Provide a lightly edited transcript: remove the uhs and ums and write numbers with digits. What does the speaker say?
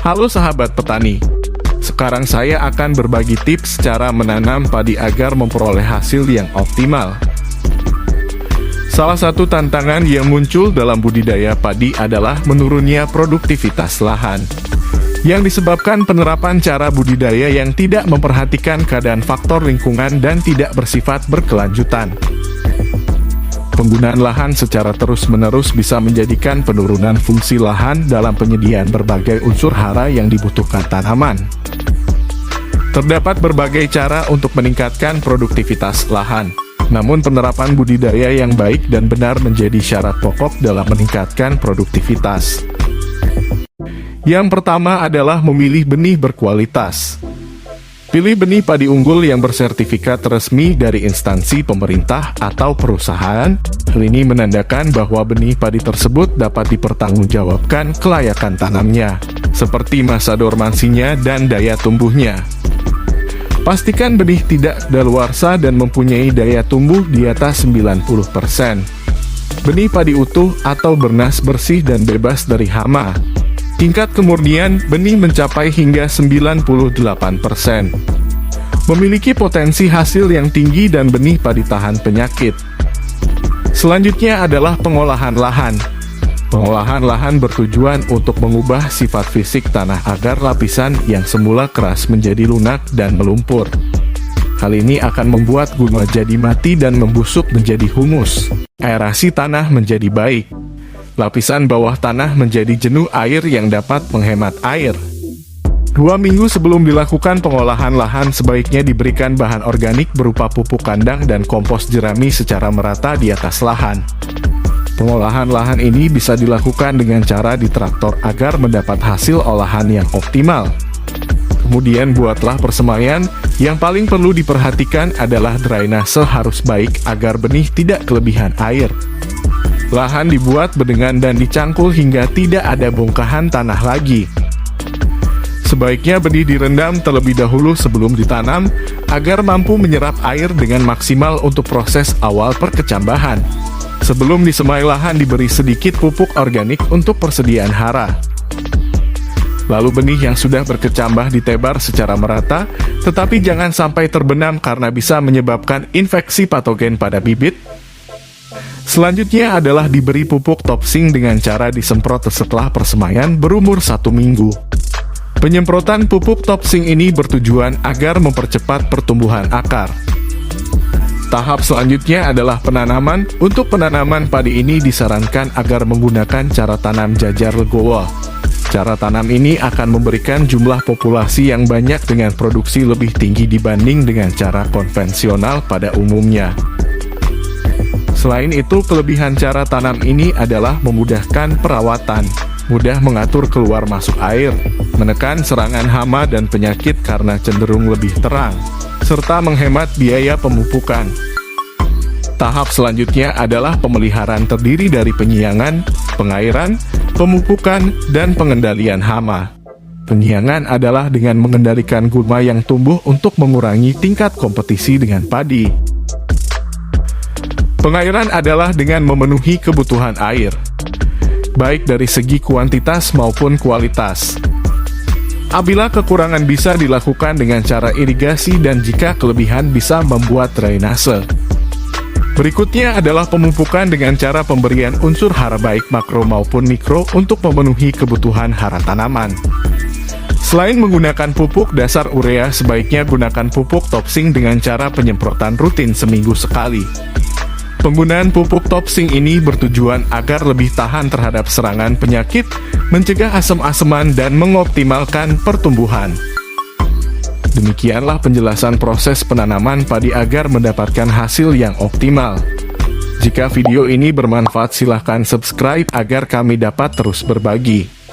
Halo sahabat petani, sekarang saya akan berbagi tips cara menanam padi agar memperoleh hasil yang optimal. Salah satu tantangan yang muncul dalam budidaya padi adalah menurunnya produktivitas lahan, yang disebabkan penerapan cara budidaya yang tidak memperhatikan keadaan faktor lingkungan dan tidak bersifat berkelanjutan. Penggunaan lahan secara terus-menerus bisa menjadikan penurunan fungsi lahan dalam penyediaan berbagai unsur hara yang dibutuhkan tanaman. Terdapat berbagai cara untuk meningkatkan produktivitas lahan, namun penerapan budidaya yang baik dan benar menjadi syarat pokok dalam meningkatkan produktivitas. Yang pertama adalah memilih benih berkualitas. Pilih benih padi unggul yang bersertifikat resmi dari instansi pemerintah atau perusahaan. Hal ini menandakan bahwa benih padi tersebut dapat dipertanggungjawabkan kelayakan tanamnya, seperti masa dormansinya dan daya tumbuhnya. Pastikan benih tidak daluarsa dan mempunyai daya tumbuh di atas 90%. Benih padi utuh atau bernas bersih dan bebas dari hama. Tingkat kemurnian benih mencapai hingga 98%. Memiliki potensi hasil yang tinggi dan benih padi tahan penyakit. Selanjutnya adalah pengolahan lahan. Pengolahan lahan bertujuan untuk mengubah sifat fisik tanah agar lapisan yang semula keras menjadi lunak dan melumpur. Hal ini akan membuat gulma jadi mati dan membusuk menjadi humus. Aerasi tanah menjadi baik. Lapisan bawah tanah menjadi jenuh air yang dapat menghemat air. 2 minggu sebelum dilakukan pengolahan lahan sebaiknya diberikan bahan organik berupa pupuk kandang dan kompos jerami secara merata di atas lahan. Pengolahan lahan ini bisa dilakukan dengan cara ditraktor agar mendapat hasil olahan yang optimal. Kemudian buatlah persemaian. Yang paling perlu diperhatikan adalah drainase harus baik agar benih tidak kelebihan air. Lahan dibuat bedengan dan dicangkul hingga tidak ada bongkahan tanah lagi. Sebaiknya benih direndam terlebih dahulu sebelum ditanam, agar mampu menyerap air dengan maksimal untuk proses awal perkecambahan. Sebelum disemai lahan diberi sedikit pupuk organik untuk persediaan hara. Lalu benih yang sudah berkecambah ditebar secara merata, tetapi jangan sampai terbenam karena bisa menyebabkan infeksi patogen pada bibit. Selanjutnya adalah diberi pupuk topsing dengan cara disemprot setelah persemaian berumur 1 minggu. Penyemprotan pupuk topsing ini bertujuan agar mempercepat pertumbuhan akar. Tahap selanjutnya adalah penanaman. Untuk penanaman padi ini disarankan agar menggunakan cara tanam jajar legowo. Cara tanam ini akan memberikan jumlah populasi yang banyak dengan produksi lebih tinggi dibanding dengan cara konvensional pada umumnya. Selain itu, kelebihan cara tanam ini adalah memudahkan perawatan, mudah mengatur keluar masuk air, menekan serangan hama dan penyakit karena cenderung lebih terang, serta menghemat biaya pemupukan. Tahap selanjutnya adalah pemeliharaan terdiri dari penyiangan, pengairan, pemupukan, dan pengendalian hama. Penyiangan adalah dengan mengendalikan gulma yang tumbuh untuk mengurangi tingkat kompetisi dengan padi. Pengairan adalah dengan memenuhi kebutuhan air, baik dari segi kuantitas maupun kualitas. Apabila kekurangan bisa dilakukan dengan cara irigasi dan jika kelebihan bisa membuat drainase. Berikutnya adalah pemupukan dengan cara pemberian unsur hara baik makro maupun mikro untuk memenuhi kebutuhan hara tanaman. Selain menggunakan pupuk dasar urea, sebaiknya gunakan pupuk topsing dengan cara penyemprotan rutin seminggu sekali. Penggunaan pupuk topsing ini bertujuan agar lebih tahan terhadap serangan penyakit, mencegah asam-asaman dan mengoptimalkan pertumbuhan. Demikianlah penjelasan proses penanaman padi agar mendapatkan hasil yang optimal. Jika video ini bermanfaat silahkan subscribe agar kami dapat terus berbagi.